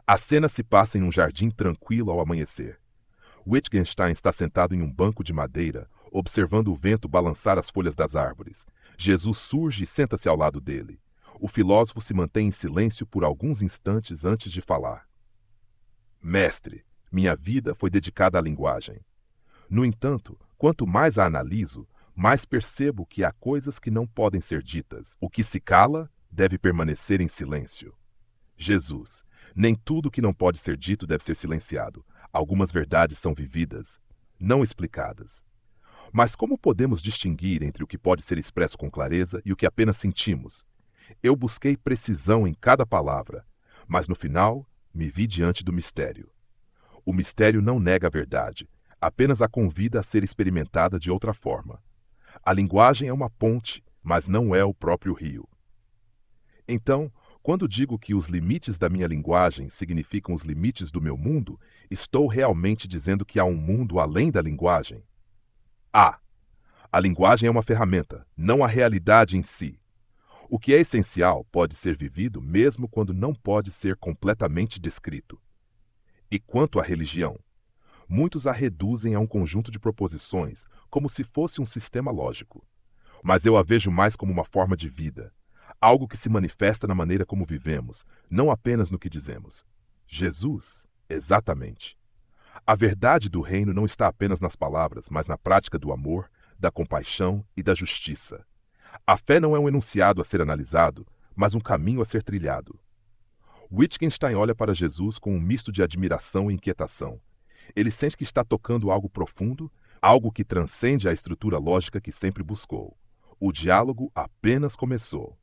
A cena se passa em um jardim tranquilo ao amanhecer. Wittgenstein está sentado em um banco de madeira, observando o vento balançar as folhas das árvores. Jesus surge e senta-se ao lado dele. O filósofo se mantém em silêncio por alguns instantes antes de falar. Mestre, minha vida foi dedicada à linguagem. No entanto, quanto mais a analiso, mais percebo que há coisas que não podem ser ditas. O que se cala deve permanecer em silêncio. Jesus, nem tudo que não pode ser dito deve ser silenciado. Algumas verdades são vividas, não explicadas. Mas como podemos distinguir entre o que pode ser expresso com clareza e o que apenas sentimos? Eu busquei precisão em cada palavra, mas no final me vi diante do mistério. O mistério não nega a verdade, apenas a convida a ser experimentada de outra forma. A linguagem é uma ponte, mas não é o próprio rio. Então, quando digo que os limites da minha linguagem significam os limites do meu mundo, estou realmente dizendo que há um mundo além da linguagem? Há. A linguagem é uma ferramenta, não a realidade em si. O que é essencial pode ser vivido mesmo quando não pode ser completamente descrito. E quanto à religião? Muitos a reduzem a um conjunto de proposições, como se fosse um sistema lógico. Mas eu a vejo mais como uma forma de vida, algo que se manifesta na maneira como vivemos, não apenas no que dizemos. Jesus, exatamente. A verdade do reino não está apenas nas palavras, mas na prática do amor, da compaixão e da justiça. A fé não é um enunciado a ser analisado, mas um caminho a ser trilhado. Wittgenstein olha para Jesus com um misto de admiração e inquietação. Ele sente que está tocando algo profundo, algo que transcende a estrutura lógica que sempre buscou. O diálogo apenas começou.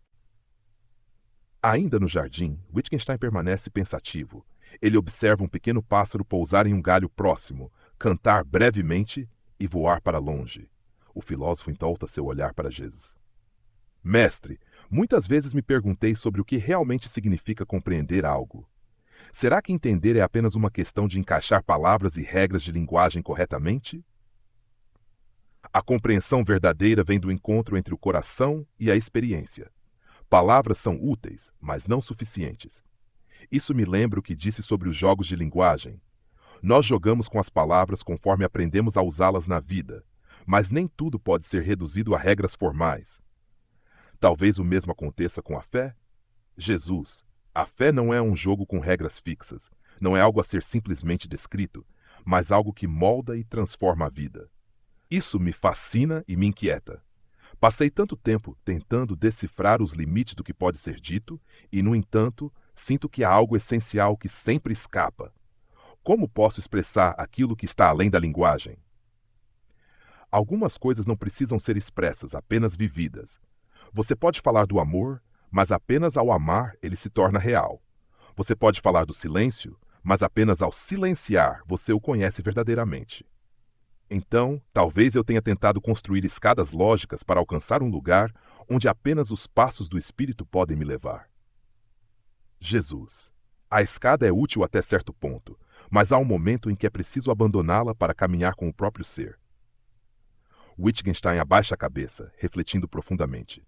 Ainda no jardim, Wittgenstein permanece pensativo. Ele observa um pequeno pássaro pousar em um galho próximo, cantar brevemente e voar para longe. O filósofo então volta seu olhar para Jesus. Mestre, muitas vezes me perguntei sobre o que realmente significa compreender algo. Será que entender é apenas uma questão de encaixar palavras e regras de linguagem corretamente? A compreensão verdadeira vem do encontro entre o coração e a experiência. Palavras são úteis, mas não suficientes. Isso me lembra o que disse sobre os jogos de linguagem. Nós jogamos com as palavras conforme aprendemos a usá-las na vida, mas nem tudo pode ser reduzido a regras formais. Talvez o mesmo aconteça com a fé? Jesus, a fé não é um jogo com regras fixas, não é algo a ser simplesmente descrito, mas algo que molda e transforma a vida. Isso me fascina e me inquieta. Passei tanto tempo tentando decifrar os limites do que pode ser dito e, no entanto, sinto que há algo essencial que sempre escapa. Como posso expressar aquilo que está além da linguagem? Algumas coisas não precisam ser expressas, apenas vividas. Você pode falar do amor, mas apenas ao amar ele se torna real. Você pode falar do silêncio, mas apenas ao silenciar você o conhece verdadeiramente. Então, talvez eu tenha tentado construir escadas lógicas para alcançar um lugar onde apenas os passos do Espírito podem me levar. Jesus. A escada é útil até certo ponto, mas há um momento em que é preciso abandoná-la para caminhar com o próprio ser. Wittgenstein abaixa a cabeça, refletindo profundamente.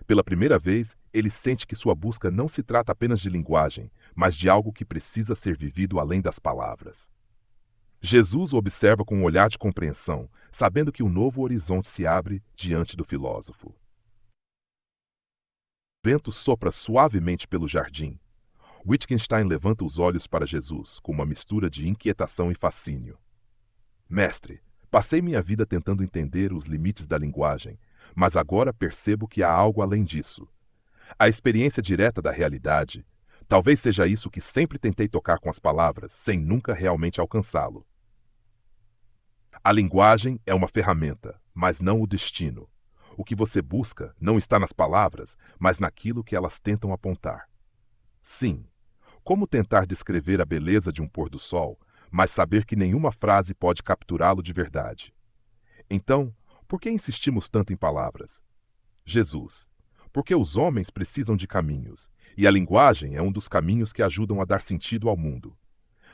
Pela primeira vez, ele sente que sua busca não se trata apenas de linguagem, mas de algo que precisa ser vivido além das palavras. Jesus o observa com um olhar de compreensão, sabendo que um novo horizonte se abre diante do filósofo. O vento sopra suavemente pelo jardim. Wittgenstein levanta os olhos para Jesus, com uma mistura de inquietação e fascínio. Mestre, passei minha vida tentando entender os limites da linguagem, mas agora percebo que há algo além disso. A experiência direta da realidade, talvez seja isso que sempre tentei tocar com as palavras, sem nunca realmente alcançá-lo. A linguagem é uma ferramenta, mas não o destino. O que você busca não está nas palavras, mas naquilo que elas tentam apontar. Sim, como tentar descrever a beleza de um pôr do sol, mas saber que nenhuma frase pode capturá-lo de verdade? Então, por que insistimos tanto em palavras? Jesus, porque os homens precisam de caminhos, e a linguagem é um dos caminhos que ajudam a dar sentido ao mundo.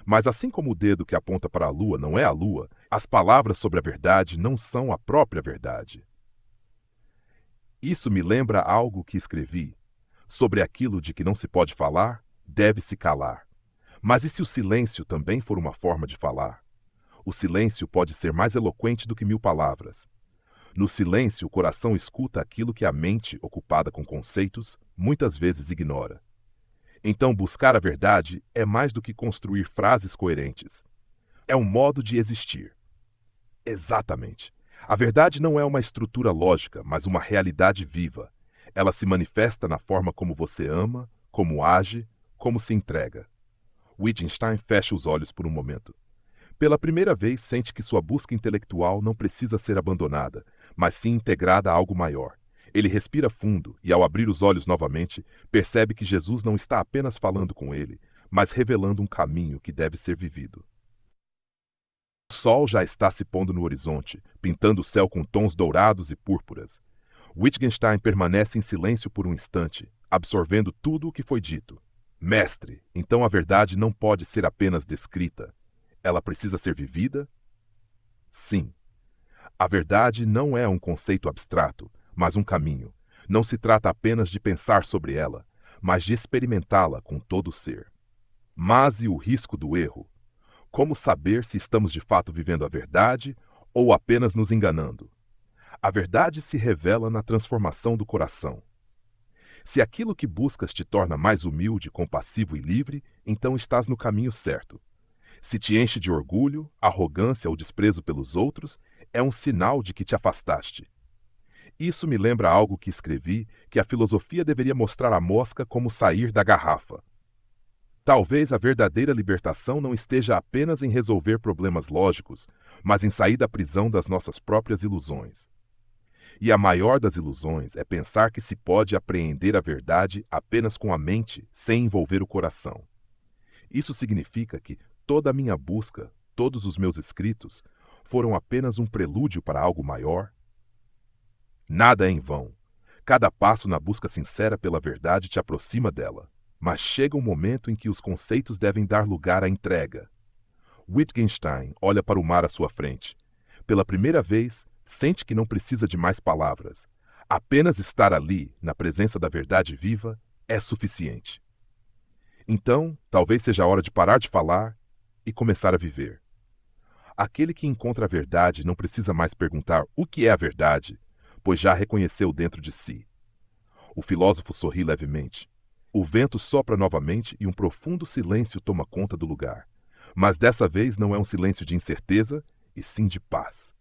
Mas assim como o dedo que aponta para a lua não é a lua, as palavras sobre a verdade não são a própria verdade. Isso me lembra algo que escrevi. Sobre aquilo de que não se pode falar, deve-se calar. Mas e se o silêncio também for uma forma de falar? O silêncio pode ser mais eloquente do que 1000 palavras. No silêncio, o coração escuta aquilo que a mente, ocupada com conceitos, muitas vezes ignora. Então, buscar a verdade é mais do que construir frases coerentes. É um modo de existir. Exatamente. A verdade não é uma estrutura lógica, mas uma realidade viva. Ela se manifesta na forma como você ama, como age, como se entrega. Wittgenstein fecha os olhos por um momento. Pela primeira vez, sente que sua busca intelectual não precisa ser abandonada, mas sim integrada a algo maior. Ele respira fundo e, ao abrir os olhos novamente, percebe que Jesus não está apenas falando com ele, mas revelando um caminho que deve ser vivido. O sol já está se pondo no horizonte, pintando o céu com tons dourados e púrpuras. Wittgenstein permanece em silêncio por um instante, absorvendo tudo o que foi dito. Mestre, então a verdade não pode ser apenas descrita. Ela precisa ser vivida? Sim. A verdade não é um conceito abstrato, mas um caminho. Não se trata apenas de pensar sobre ela, mas de experimentá-la com todo o ser. Mas e o risco do erro? Como saber se estamos de fato vivendo a verdade ou apenas nos enganando? A verdade se revela na transformação do coração. Se aquilo que buscas te torna mais humilde, compassivo e livre, então estás no caminho certo. Se te enche de orgulho, arrogância ou desprezo pelos outros, é um sinal de que te afastaste. Isso me lembra algo que escrevi, que a filosofia deveria mostrar à mosca como sair da garrafa. Talvez a verdadeira libertação não esteja apenas em resolver problemas lógicos, mas em sair da prisão das nossas próprias ilusões. E a maior das ilusões é pensar que se pode apreender a verdade apenas com a mente, sem envolver o coração. Isso significa que toda a minha busca, todos os meus escritos, foram apenas um prelúdio para algo maior? Nada é em vão. Cada passo na busca sincera pela verdade te aproxima dela. Mas chega um momento em que os conceitos devem dar lugar à entrega. Wittgenstein olha para o mar à sua frente. Pela primeira vez, sente que não precisa de mais palavras. Apenas estar ali, na presença da verdade viva, é suficiente. Então, talvez seja a hora de parar de falar e começar a viver. Aquele que encontra a verdade não precisa mais perguntar o que é a verdade, pois já a reconheceu dentro de si. O filósofo sorri levemente. O vento sopra novamente e um profundo silêncio toma conta do lugar. Mas dessa vez não é um silêncio de incerteza, e sim de paz.